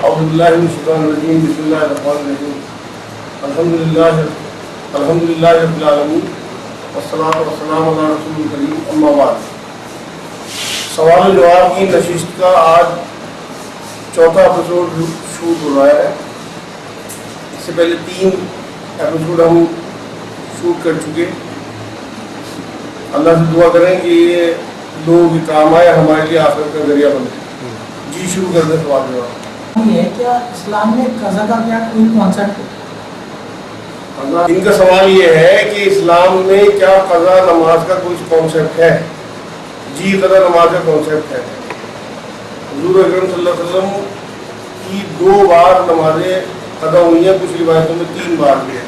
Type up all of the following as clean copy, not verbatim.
اعوذ باللہ من الشیطان الرجیم بسم اللہ الرحمن الرحیم الحمدللہ رب العالمین والصلاۃ والسلام علی رسول کریم اما بعد۔ سوال و جواب کی نشست کا آج چوتھا ایپیسوڈ شوٹ ہو رہا ہے۔ اس سے پہلے 3 ایپیسوڈ ہم شوٹ کر چکے۔ اللہ سے دعا کریں کہ یہ لوگ کام آئے، ہمارے لیے آخرت کا ذریعہ بنے۔ جی شروع کر دیں سوال جواب۔ یہ کیا اسلام میں قضا کا کیا کوئی کانسیپٹ ہے؟ ان کا سوال یہ ہے کہ اسلام میں کیا قضا نماز کا کوئی کانسیپٹ ہے؟ جی، قضا نماز کا کانسیپٹ ہے۔ حضور اکرم صلی اللہ علیہ وسلم کی 2 بار نمازیں قضا ہوئی ہیں، کچھ روایتوں میں 3 بار بھی ہے۔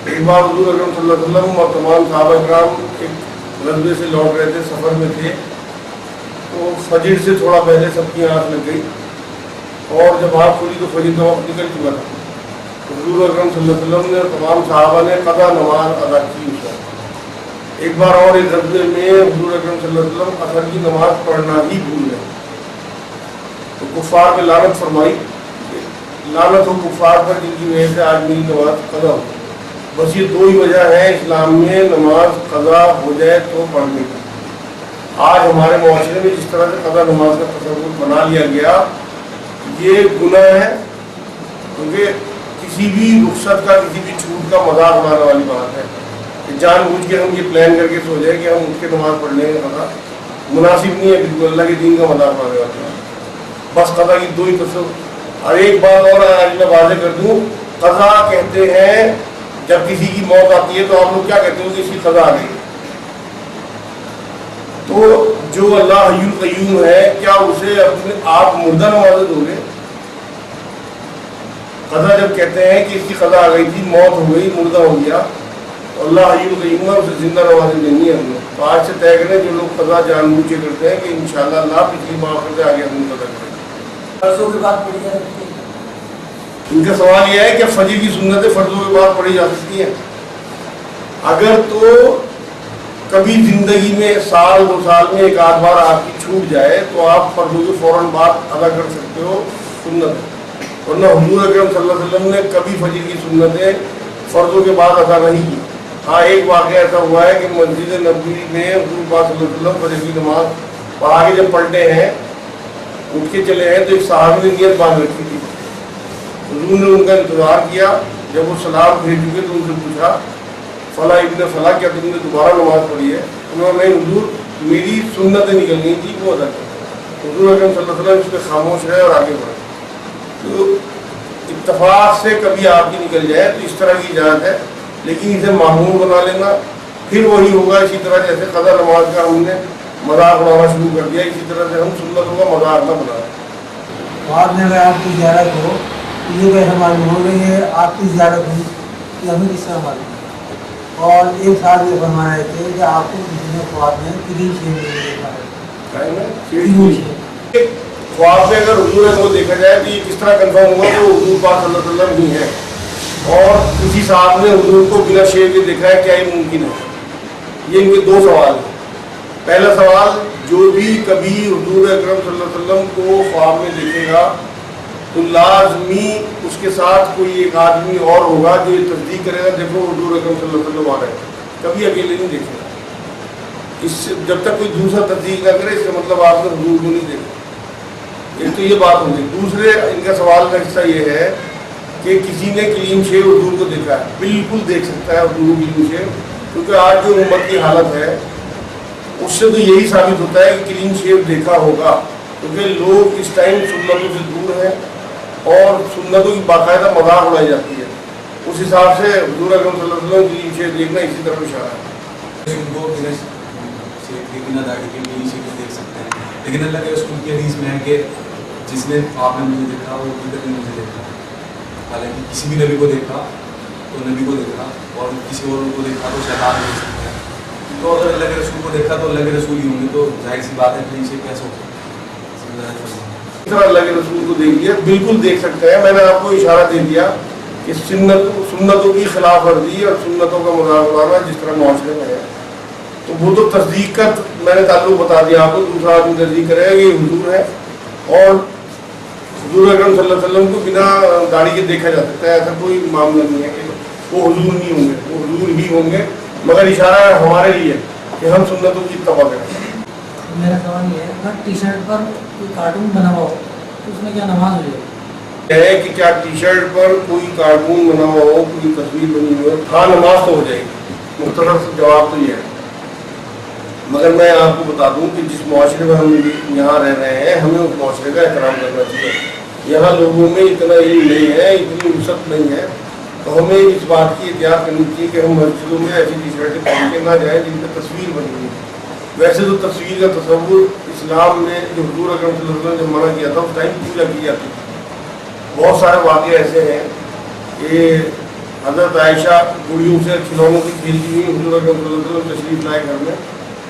ایک بار حضور اکرم صلی اللہ علیہ وسلم اور تمام صحابہ کرام ایک غزوے سے لوٹ رہے تھے، سفر میں تھے، تو فجر سے تھوڑا پہلے سب کی آنکھ لگ گئی، اور جب آنکھ کھلی تو فجر کا وقت نکل چکا تھا۔ حضور اکرم صلی اللہ علیہ وسلم نے تمام صحابہ نے قضا نماز ادا کی اس وقت۔ ایک بار اور ایک غزوے میں حضور اکرم صلی اللہ علیہ وسلم عصر کی نماز پڑھنا ہی بھول گئے، تو کفار پہ لعنت فرمائی، لعنت ہو کفار پر جن کی وجہ سے آج میری نماز قضا ہو۔ بس یہ 2 ہی وجہ ہے اسلام میں نماز قضا ہو جائے تو پڑھنے کی۔ آج ہمارے معاشرے میں جس طرح سے قضا نماز کا تصور بنا لیا گیا، یہ گناہ ہے، کیونکہ کسی بھی رخصت کا، کسی بھی چھوٹ کا مذاق اڑانے والی بات ہے کہ جان بوجھ کے ہم یہ پلان کر کے سو جائے کہ ہم اٹھ کے نماز پڑھ لیں گے۔ قضا مناسب نہیں ہے، بالکل اللہ کے دین کا مذاق اڑانے والی بات۔ بس قضا کی 2 ہی تصور۔ اور ایک بات اور آج میں واضح کر دوں، قضا کہتے ہیں جب کسی کی موت آتی ہے تو آپ لوگ کیا کہتے ہو کہ اس کی قضا آ گئی۔ تو جو اللہ حی القیوم ہے، کیا اسے اپنے آپ مردہ نوازت ہو گئے؟ قضا جب کہتے ہیں کہ اس کی قضا آ گئی تھی، موت ہو گئی، مردہ ہو گیا، تو اللہ حی القیوم ہے، اسے زندہ نوازت نہیں ہے ہم نے۔ تو آج سے طے کریں جو لوگ قضا جان بوجھ کے کرتے ہیں کہ انشاءاللہ اللہ پچھلی معاف کرتے آگے ہم نے قضا کریں۔ فرضوں کے بعد پڑھی جا سکتی ہے؟ ان کا سوال یہ ہے کہ فجر کی سنتیں فرضوں کے بعد پڑھی جا سکتی ہیں؟ اگر تو کبھی زندگی میں سال 2 سال میں ایک آدھ بار آپ کی چھوٹ جائے تو آپ فرضوں کے فوراً بعد ادا کر سکتے ہو سنت، ورنہ حضور اکرم صلی اللہ علیہ وسلم نے کبھی فجر کی سنتیں فرضوں کے بعد ادا نہیں کی۔ ہاں، ایک واقعہ ایسا ہوا ہے کہ مسجد نبوی میں حضور پاک صلی اللہ علیہ وسلم فجر کی نماز پڑھا کے جب پلٹے ہیں، اٹھ کے چلے ہیں، تو ایک صحابی نے نیت باندھ رکھی تھی۔ حضور نے ان کا انتظار کیا، جب وہ سلام بھیج چکے تو ان سے پوچھا فلاں ابن فلاں کیا تم نے دوبارہ نماز پڑھی ہے؟ انہوں نے حضور میری سنتیں نکل گئی تھی وہ ادا کر۔ حضور اکرم صلی اللہ علیہ وسلم اس پہ خاموش رہے اور آگے بڑھے۔ تو اتفاق سے کبھی آپ کی نکل جائے تو اس طرح کی اجازت ہے، لیکن اسے معمول بنا لینا پھر وہی ہوگا۔ اسی طرح جیسے قضا نماز کا ہم نے مذاق اڑانا شروع کر دیا، اسی طرح سے ہم سنتوں کا مذاق نہ بنائیں۔ بعد میں اگر آپ کی زیارت ہو تو یہ کیسے معلوم ہو گئی ہے آپ کی زیارت ہوئی یا ہمیں کس طرح معلوم؟ اور ایک ساتھ یہ فرما رہے تھے کہ آپ کو کسی نے خواب میں 3 شیر دیکھا ہے۔ خواب میں اگر حضور کو دیکھا جائے تو یہ کس طرح کنفرم ہوگا کہ وہ حضور پاک صلی اللہ علیہ وسلم ہی ہے، اور کسی صاحب نے حضور کو بنا شیر کے دیکھا ہے، کیا یہ ممکن ہے؟ یہ ان کے 2 سوال ہیں۔ پہلا سوال، جو بھی کبھی حضور اکرم صلی اللہ علیہ وسلم کو خواب میں دیکھے گا تو لازمی اس کے ساتھ کوئی ایک آدمی اور ہوگا جو یہ تصدیق کرے گا دیکھو حضور اکرم صلی اللہ علیہ وسلم آ رہے ہیں، کبھی اکیلے نہیں دیکھے گا۔ اس سے جب تک کوئی دوسرا تصدیق نہ کرے اس کا مطلب آپ نے حضور کو نہیں دیکھا۔ ایک تو یہ بات ہوگی۔ دوسرے ان کا سوال کا حصہ یہ ہے کہ کسی نے کلیم شیو حضور کو دیکھا ہے، بالکل دیکھ سکتا ہے حضور کلیم شیو، کیونکہ آج جو امت کی حالت ہے اس سے تو یہی ثابت ہوتا ہے کہ کلیم شیو دیکھا ہوگا، کیونکہ لوگ اس ٹائم سنتوں سے دور ہیں اور سنتوں کی باقاعدہ مذاق اڑائی جاتی ہے۔ اس حساب سے حضور اکرم صلی اللہ علیہ وسلم کلیم شیو دیکھنا اسی طرف اشارہ ہے۔ ان کو بنا داڑھی کے کلیم شیو دیکھ سکتے ہیں، لیکن اللہ کے رسول کی حدیث میں ہے کہ جس نے آپ نے مجھے دیکھا وہ ابھی تک نے مجھے دیکھا۔ حالانکہ کسی بھی نبی کو دیکھا تو نبی کو دیکھا، اور کسی اور کو دیکھا تو شیطان دیکھ سکتا ہے۔ تو اگر اللہ کے رسول کو دیکھا تو اللہ کے رسول ہی ہوں گے، تو ظاہر سی بات ہے کلیم شیو کیسے ہو سکتا ہے؟ اس طرح اللہ کے رسول کو دیکھ لیا، بالکل دیکھ سکتے ہیں۔ میں نے آپ کو اشارہ دے دیا کہ سنتوں کی خلاف ورزی اور سنتوں کا مذاق اڑانا جس طرح معاشرے میں ہے، تو وہ تو تصدیق کا میں نے تعلق بتا دیا آپ کو۔ دوسرا آدمی تصدیق کرے گا کہ یہ حضور ہے، اور حضور اکرم صلی اللہ علیہ وسلم کو بنا داڑھی کے دیکھا جا سکتا ہے، ایسا کوئی معاملہ نہیں ہے کہ وہ حضور نہیں ہوں گے، وہ حضور ہی ہوں گے، مگر اشارہ ہمارے لیے کہ ہم سنتوں کی اتباع کریں۔ میرا سوال یہ ہے اگر ٹی شرٹ پر کوئی کارٹون بنا ہوا ہو تو اس میں کیا نماز ہو جائے گی؟ ہے کہ کیا ٹی شرٹ پر کوئی کارٹون بنا ہوا ہو، کوئی تصویر بنی ہوئی ہو، ہاں نماز تو ہو جائے گی، مختصر جواب تو یہ ہے۔ مگر میں آپ کو بتا دوں کہ جس معاشرے میں ہم یہاں رہ رہے ہیں ہمیں اس معاشرے کا احترام کرنا چاہیے۔ یہاں لوگوں میں اتنا علم نہیں ہے، اتنی وسعت نہیں ہے، تو ہمیں اس بات کی احتیاط کرنی چاہیے کہ ہم مسجدوں میں ایسی ٹی شرٹیں پہن کے نہ جائیں جن پہ تصویر بنی ہوئی ہے۔ ویسے تو تصویر کا تصور اسلام میں جو حضور اکرم صلی اللہ علیہ وسلم نے منع کیا تھا اس ٹائم پوجا کی جاتی تھی۔ بہت سارے واقعے ایسے ہیں کہ حضرت عائشہ گڑیوں سے کھلونوں کی کھیلتی ہوئی حضور اکرم صلی اللہ علیہ وسلم تشریف لائے گھر میں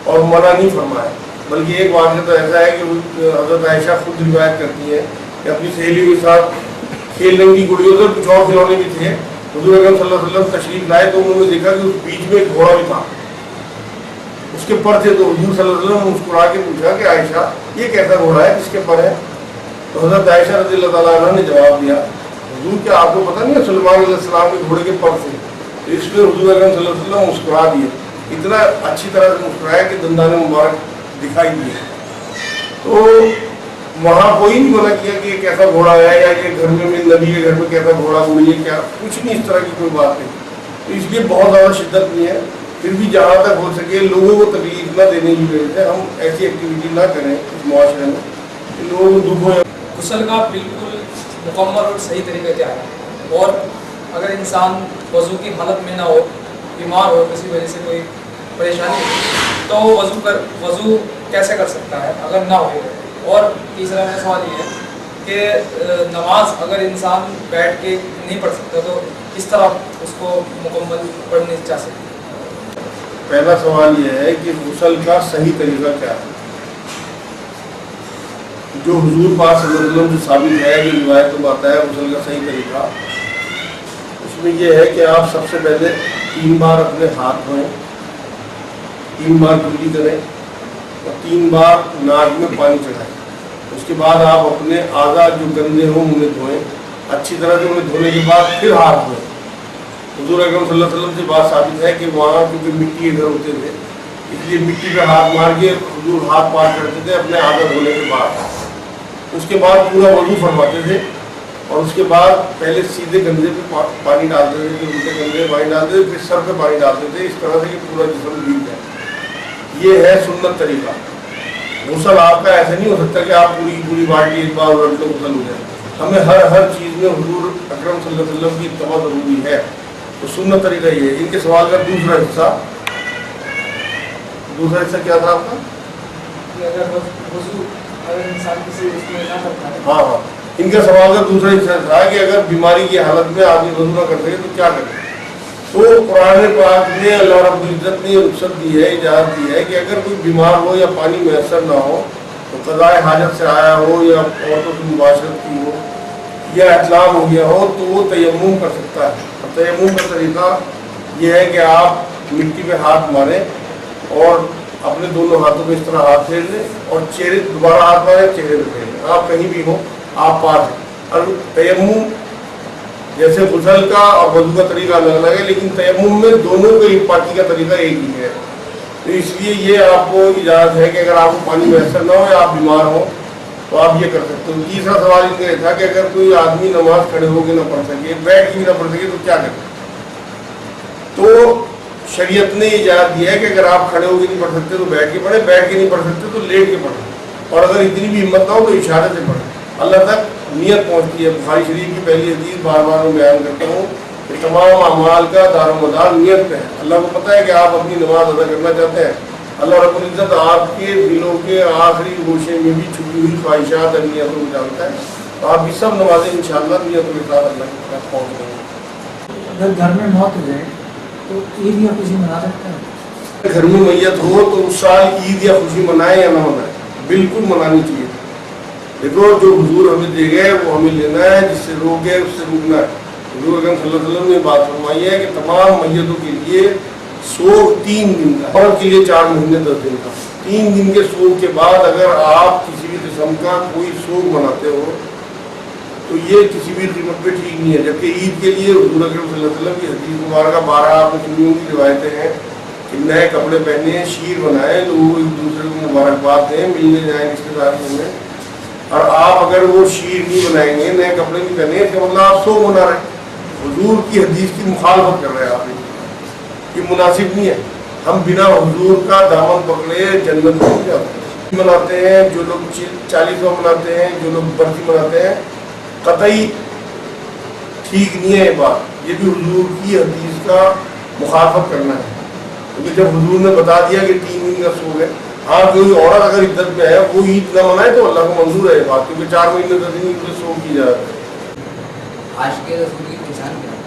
اور منع نہیں فرمایا، بلکہ ایک واقعہ تو ایسا ہے کہ حضرت عائشہ خود روایت کرتی ہے کہ اپنی سہیلیوں کے ساتھ کھیلنے کی گڑیوں سے کچھ اور کھلونے بھی تھے، حضور اکرم صلی اللہ علیہ وسلم تشریف لائے تو انہوں نے دیکھا کہ اس بیچ میں ایک گھوڑا بھی تھا، اس کے پر تھے، تو حضور صلی اللہ علیہ وسلم نے مسکرا کے پوچھا کہ عائشہ یہ کیسا گھوڑا ہے، کس کے پر ہے؟ تو حضرت عائشہ رضی اللہ تعالیٰ عنہ نے جواب دیا حضور کیا آپ کو پتہ نہیں ہے سلیمان علیہ السلام کے گھوڑے کے پر تھے؟ تو اس میں حضور اکرم صلی اللہ علیہ وسلم مسکرا دیے، اتنا اچھی طرح سے مسکرایا کہ دندان مبارک دکھائی دیے۔ تو وہاں کوئی نہیں منع کیا کہ یہ کیسا گھوڑا ہے یا کہ گھر میں نبی کے گھر میں کیسا گھوڑا ہوئی ہے، کیا کچھ نہیں، اس طرح کی کوئی بات نہیں۔ تو اس لیے بہت زیادہ شدت نہیں ہے، پھر بھی جہاں تک ہو سکے لوگوں کو تکلیف نہ دینے کی وجہ سے ہم ایسی ایکٹیویٹی نہ کریں اس معاشرے میں کہ لوگوں کو دکھ ہو۔ غسل کا بالکل مکمل اور صحیح طریقہ کیا ہے، اور اگر انسان وضو کی حالت میں نہ ہو، بیمار ہو، کسی وجہ سے کوئی پریشانی ہو، تو وضو کیسے کر سکتا ہے اگر نہ ہو؟ اور تیسرا میرا سوال یہ ہے کہ نماز اگر انسان بیٹھ کے نہیں پڑھ سکتا تو کس طرح اس کو مکمل پڑھنی چاہ سکتے؟ پہلا سوال یہ ہے کہ غسل کا صحیح طریقہ کیا ہے؟ جو حضور پاک صلی اللہ علیہ وسلم سے ثابت ہے، جو روایت میں آتا ہے غسل کا صحیح طریقہ، اس میں یہ ہے کہ آپ سب سے پہلے 3 بار اپنے ہاتھ دھوئیں، 3 بار کلی کریں اور 3 بار ناک میں پانی چڑھائیں۔ اس کے بعد آپ اپنے اعضاء جو گندے ہوں انہیں دھوئیں، اچھی طرح سے انہیں دھونے کے بعد پھر ہاتھ دھوئیں۔ حضور اکرم صلی اللہ علیہ وسلم سے بات ثابت ہے کہ وہاں کیونکہ مٹی کے گھر ہوتے تھے اس لیے مٹی پہ ہاتھ مار کے حضور ہاتھ پار کرتے تھے اپنے اعضاء دھونے کے بعد۔ اس کے بعد پورا وضو فرماتے تھے اور اس کے بعد پہلے سیدھے کندھے پہ پانی ڈالتے تھے، پھر الٹے کندھے پہ پانی ڈالتے تھے، پھر سر پہ پانی ڈالتے تھے، اس طرح سے کہ پورا جسم بھیگ جائے۔ یہ ہے سنت طریقہ۔ غسل آپ کا ایسا نہیں ہو سکتا کہ آپ پوری بالٹی ایک بار الٹ کے غسل ہو جائے۔ ہمیں ہر چیز میں حضور اکرم صلی اللہ علیہ وسلم کی اتباع ضروری ہے، تو سنت طریقہ یہ ہے۔ ان کے سوال کا دوسرا حصہ کیا تھا آپ کا؟ ہاں ان کا سوال کا دوسرا حصہ تھا کہ اگر بیماری کی حالت میں آدمی وضو نہ کر سکے تو کیا کرے؟ تو قرآن پاک نے اللہ رب العزت نے رخصت دی ہے، اجازت دی ہے کہ اگر کوئی بیمار ہو یا پانی میسر نہ ہو تو قضاء حاجت سے آیا ہو یا عورتوں سے مباشرت کی ہو یا احتلام ہو گیا ہو تو وہ تیمم کر سکتا ہے۔ اور تیمم کا طریقہ یہ ہے کہ آپ مٹی پہ ہاتھ ماریں اور اپنے دونوں ہاتھوں پہ اس طرح ہاتھ پھیر لیں اور چہرے دوبارہ ہاتھ ماریں، چہرے پہ پھیر لیں، آپ کہیں بھی ہو آپ پاس ہیں۔ اور تیمم جیسے غسل کا اور وضو کا طریقہ الگ الگ ہے، لیکن تیمم میں دونوں کے پاکی کا طریقہ ایک ہی ہے۔ تو اس لیے یہ آپ کو اجازت ہے کہ اگر آپ کو پانی میسر نہ ہو یا آپ بیمار ہوں تو آپ یہ کر سکتے ہو۔ تیسرا سوال ان کا یہ تھا کہ اگر کوئی آدمی نماز کھڑے ہو کے نہ پڑھ سکے، بیٹھ کے بھی نہ پڑھ سکے تو کیا کرے؟ تو شریعت نے اجازت دیا ہے کہ اگر آپ کھڑے ہو کے نہیں پڑھ سکتے تو بیٹھ کے پڑھیں، بیٹھ کے نہیں پڑھ سکتے تو لیٹ کے پڑھیں، اور اگر اتنی بھی ہمت نہ ہو تو اشارے سے پڑھیں۔ اللہ تک نیت پہنچتی ہے۔ بخاری شریف کی پہلی حدیث بار بار میں بیان کرتا ہوں کہ تمام اعمال کا دار و مدار نیت پہ ہے۔ اللہ کو پتہ ہے کہ آپ اپنی نماز ادا کرنا چاہتے ہیں۔ اللہ رب العزت آپ کے دلوں کے آخری گوشے میں بھی چھپی ہوئی خواہشات اور نیتوں کو جانتا ہے، تو آپ کی سب نمازیں انشاءاللہ نیتوں کے ساتھ اللہ کے پاس پہنچ گئی ہیں۔ اگر گھر میں موت ہو جائے تو عید یا خوشی منا سکتے ہیں؟ گھر میں میت ہو تو اس سال عید یا خوشی منائیں یا نہ منائیں، بالکل منانی چاہیے۔ دیکھو جو حضور ہمیں دے گئے وہ ہمیں لینا ہے، جس سے روک گئے اس سے روکنا ہے۔ حضور اکرم صلی اللہ علیہ وسلم نے بات فرمائی ہے کہ تمام میتوں کے لیے سوگ 3 دن کا، اور کے لیے 4 مہینے 10 دن کا۔ 3 دن کے سوگ کے بعد اگر آپ کسی بھی قسم کا کوئی سوگ مناتے ہو تو یہ کسی بھی قیمت پہ ٹھیک نہیں ہے. جبکہ عید کے لیے حضور اکرم صلی اللہ علیہ وسلم کی حدیث مبارکہ 12 آپ نے سنی ہوں کی روایتیں ہیں کہ نئے کپڑے پہنے, شیر بنائیں, لوگ ایک دوسرے کو مبارکباد دیں, ملنے جائیں رشتے داروں میں. اور آپ اگر وہ شیر نہیں بنائیں گے, نئے کپڑے نہیں پہنے, اس کا مطلب آپ سو منا رہے ہیں. حضور کی حدیث کی مخالفت کر رہے ہیں آپ. یہ مناسب نہیں ہے. ہم بنا حضور کا دامن پکڑے جنت میں نہیں جاتے. مناتے ہیں جو لوگ 40واں مناتے ہیں, جو لوگ برسی مناتے ہیں, قطعی ٹھیک نہیں ہے یہ بات. یہ بھی حضور کی حدیث کا مخالفت کرنا ہے. کیونکہ جب حضور نے بتا دیا کہ 3 دن کا سوگ ہے, ہاں کوئی عورت اگر عدت میں ہے وہ عید نہ منائے تو اللہ کو منظور ہے یہ بات, کیونکہ 4 مہینے 10 دن کے سوگ کی جا رہا ہے. عاشق رسول کی پہچان کیا ہے؟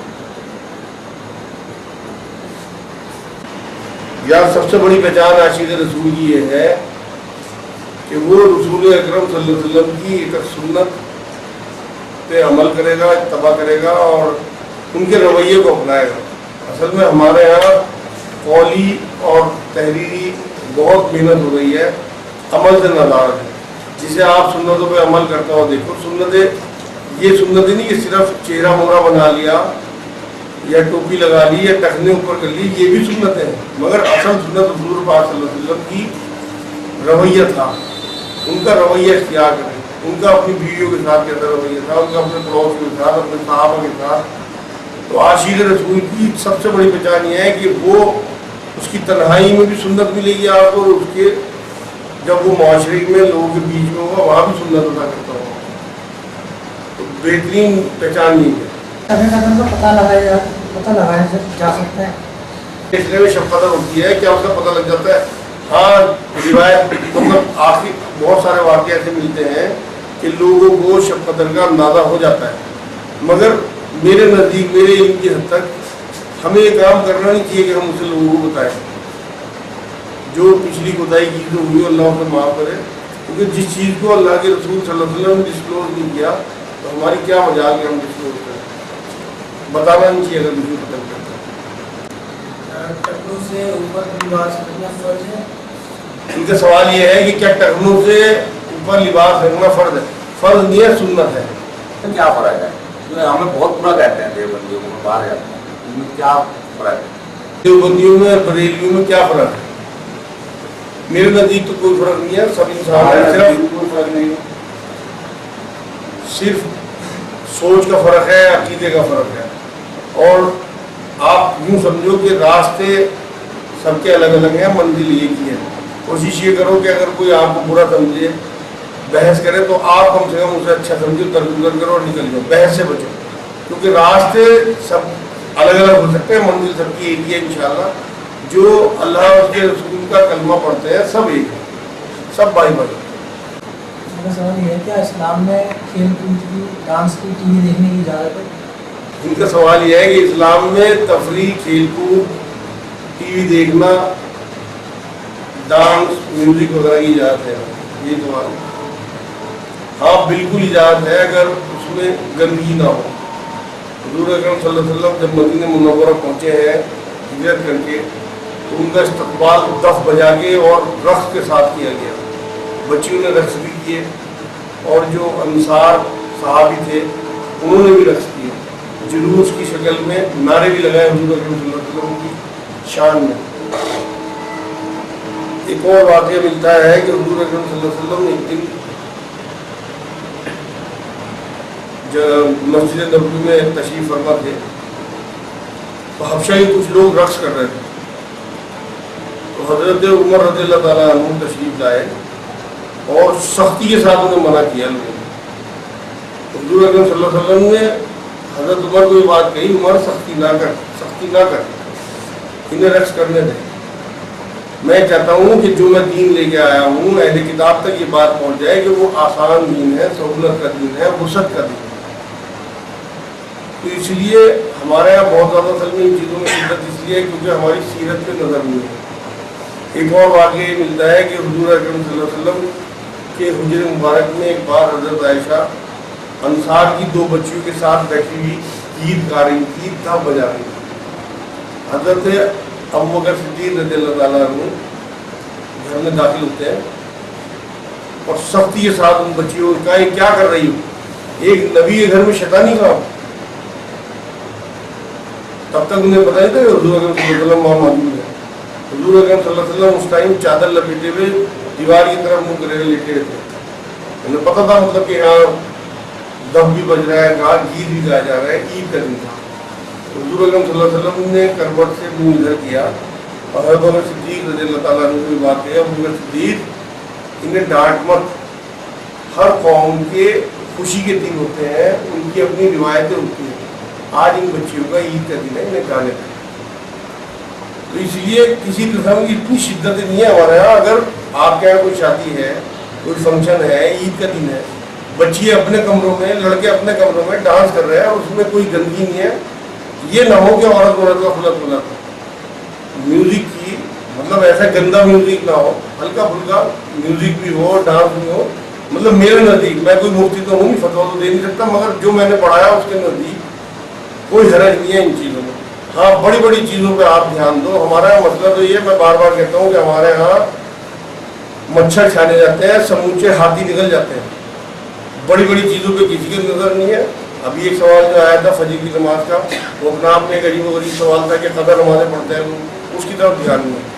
یار سب سے بڑی پہچان عاشق رسول کی یہ ہے کہ وہ رسول اکرم صلی اللہ علیہ وسلم کی ایک سنت پہ عمل کرے گا, اتباع کرے گا اور ان کے رویے کو اپنائے گا. اصل میں ہمارے یہاں قولی اور تحریری بہت محنت ہو رہی ہے, عمل سے نظارہ ہے. جسے آپ سنتوں پہ عمل کرتا ہو دیکھو, سنتیں یہ سنتیں نہیں کہ صرف چہرہ مورا بنا لیا یا ٹوپی لگا لی یا ٹخنے اوپر کر لی, یہ بھی سنتیں ہیں. مگر اصل سنت حضور پاک صلی اللہ علیہ وسلم کی رویہ تھا, ان کا رویہ اختیار کریں. ان کا اپنی بیویوں کے ساتھ کیسا رویہ تھا, ان کا اپنے پڑوس کے ساتھ, اپنے صحابہ کے ساتھ. تو عاشق رسول کی سب سے بڑی پہچان یہ ہے کہ وہ اس کی تنہائی میں بھی سنت ملے گی آپ کو, اور اس کے جب وہ معاشرے میں لوگوں کے بیچ میں ہوگا وہاں بھی سنت ادا کرتا ہوگا. تو بہترین پہچان نہیں ہے. پتہ لگایا جا سکتا ہے. اس لیے شب قدر ہوتی ہے کیا اس کا پتہ لگ جاتا ہے. ہاں روایت مطلب آخری بہت سارے واقعے ایسے ملتے ہیں کہ لوگوں کو شب قدر کا اندازہ ہو جاتا ہے, مگر میرے نزدیک میرے علم کی حد تک ہمیں یہ کام کرنا نہیں چاہیے کہ ہم اسے لوگوں کو بتائیں. جو پچھلی خدائی کی جو ہوئی اللہ اسے معاف کرے, کیونکہ جس چیز کو اللہ کے رسول صلی اللہ علیہ وسلم نے ڈسکلوز نہیں کیا تو ہماری کیا مجال کہ ہم ڈسکلوز کریں. بتانا نہیں چاہیے اگر دوسری ختم کرتا ہے. ٹخنوں سے اوپر لباس رکھنا فرض ہے. ان کا سوال یہ ہے کہ کیا ٹخنوں سے اوپر لباس رکھنا فرض ہے؟ فرض نہیں ہے, سنت ہے. کیا فرق ہے؟ ہمیں بہت برا کہتے ہیں دیوبندیوں کو, باہر جاتے ہیں, ان میں کیا فرق ہے؟ دیوبندیوں میں بریلیوں میں کیا فرق ہے؟ میرے نزدیک تو کوئی فرق نہیں ہے, سب انسان ہے. کوئی فرق نہیں, صرف سوچ کا فرق ہے, عقیدے کا فرق ہے. اور آپ یوں سمجھو کہ راستے سب کے الگ الگ ہیں, منزل ایک ہی ہے. کوشش یہ کرو کہ اگر کوئی آپ کو برا سمجھے, بحث کرے, تو آپ کم سے کم اسے اچھا سمجھو, ترجمہ کرو اور نکل جاؤ, بحث سے بچو. کیونکہ راستے سب الگ الگ ہو سکتے ہیں, منزل سب کی ایک ہی ہے انشاءاللہ. جو اللہ اور اس کے رسول کا کلمہ پڑھتے ہیں سب ایک ہے, سب بھائی بھائی. میرا سوال یہ ہے کیا اسلام میں کھیل کود کی, ڈانس کی, ٹی وی دیکھنے کی اجازت ہے؟ ان کا سوال یہ ہے کہ اسلام میں تفریح, کھیل کود, ٹی وی دیکھنا, ڈانس, میوزک وغیرہ کی اجازت ہے. یہ سوال ہے. ہاں بالکل اجازت ہے اگر اس میں گندگی نہ ہو. حضور اکرم صلی اللہ علیہ وسلم جب مدینہ منورہ پہنچے ہیں ہجرت کر کے, تو ان کا استقبال دف بجا کے اور رقص کے ساتھ کیا گیا. بچیوں نے رقص بھی کیے, اور جو انصار صحابی تھے انہوں نے بھی رقص کیے. جلوس کی شکل میں نعرے بھی لگائے حضور اکرم صلی اللہ علیہ وسلم کی شان میں. ایک اور واقعہ ملتا ہے کہ حضور اکرم صلی اللہ علیہ وسلم نے ایک دن جب مسجد نبوی میں تشریف فرما تھے تو حبشہ کے کچھ لوگ رقص کر رہے تھے. تو حضرت عمر رضی اللہ تعالیٰ عنہ تشریف لائے اور سختی کے ساتھ انہیں منع کیا لوگوں نے. حضور اکرم صلی اللہ علیہ وسلم نے حضرت عمر کو یہ بات کہی, عمر سختی نہ کر, انہیں رقص کرنے دیں. میں چاہتا ہوں کہ جو میں دین لے کے آیا ہوں اہل کتاب تک یہ بات پہنچ جائے کہ وہ آسان دین ہے, سہولت کا دین ہے, وسعت کا دین ہے. تو اس لیے ہمارے یہاں بہت زیادہ اصل میں ان چیزوں میں شدت اس لیے ہے کیونکہ ہماری سیرت پہ نظر نہیں ہے. ایک اور واقعہ یہ ملتا ہے کہ حضور اکرم صلی اللہ علیہ وسلم کے حجر مبارک میں ایک بار حضرت عائشہ انصار کی 2 بچیوں کے ساتھ بیٹھی ہوئی گیت گا رہی تھی, دف بجا رہی تھی. حضرت ابوبکر صدیق رضی اللہ تعالیٰ عنہ گھر میں داخل ہوتے ہیں اور سختی کے ساتھ ان بچیوں کو کہا, کیا کر رہی ہو؟ ایک نبی کے گھر میں شیطانی کام، تب تک انہیں پتہ نہیں تھا کہ حضور اکرم صلی اللہ علیہ وسلم وہاں موجود ہے. حضور اکرم صلی اللہ علیہ وسلم اس ٹائم چادر لپیٹے ہوئے دیوار کی طرف منہ کرے لیٹے ہوئے تھے. انہیں پتہ تھا مطلب کہ یہاں دف بھی بج رہا ہے، گیت بھی گایا جا رہا ہے، عید کا دن تھا. حضور اکرم صلی اللہ علیہ وسلم نے کروٹ سے منہ ادھر کیا اور حضرت ابو بکر صدیق رضی اللہ تعالیٰ عنہ کو بات کہی، ابو بکر صدیق انہیں ڈانٹ مت، ہر قوم کے خوشی کے دن ہوتے ہیں، ان کی اپنی روایتیں ہوتی ہیں، آج ان بچیوں کا عید کا دن ہے، انہیں گانے کا. تو اس لیے کسی قسم کی اتنی شدت نہیں ہے ہمارے یہاں. اگر آپ کے یہاں کوئی شادی ہے، کوئی فنکشن ہے، عید کا دن ہے، بچی اپنے کمروں میں، لڑکے اپنے کمروں میں ڈانس کر رہے ہیں اور اس میں کوئی گندگی نہیں ہے، یہ نہ ہو کہ عورت کا خلط میوزک کی مطلب ایسا گندا میوزک نہ ہو، ہلکا پھلکا میوزک بھی ہو، ڈانس بھی ہو. مطلب میرے نزدیک، میں کوئی مفتی تو ہوں نہیں، فتویٰ تو دے نہیں سکتا، مگر جو میں نے پڑھایا اس کے نزدیک کوئی حرج نہیں ہے ان چیزوں میں. ہاں بڑی بڑی چیزوں پہ آپ دھیان دو. ہمارا یہاں مسئلہ تو یہ، میں بار بار کہتا ہوں کہ ہمارے یہاں مچھر چھانے جاتے ہیں، سموچے ہاتھی نکل جاتے ہیں. بڑی بڑی چیزوں پہ کسی کی نظر نہیں ہے. ابھی ایک سوال جو آیا تھا فجر کی نماز کا، وہ اپنا آپ میں ایک عجیب و غریب سوال تھا کہ قضا نمازیں پڑھتے ہیں، اس کی طرف دھیان نہیں ہے.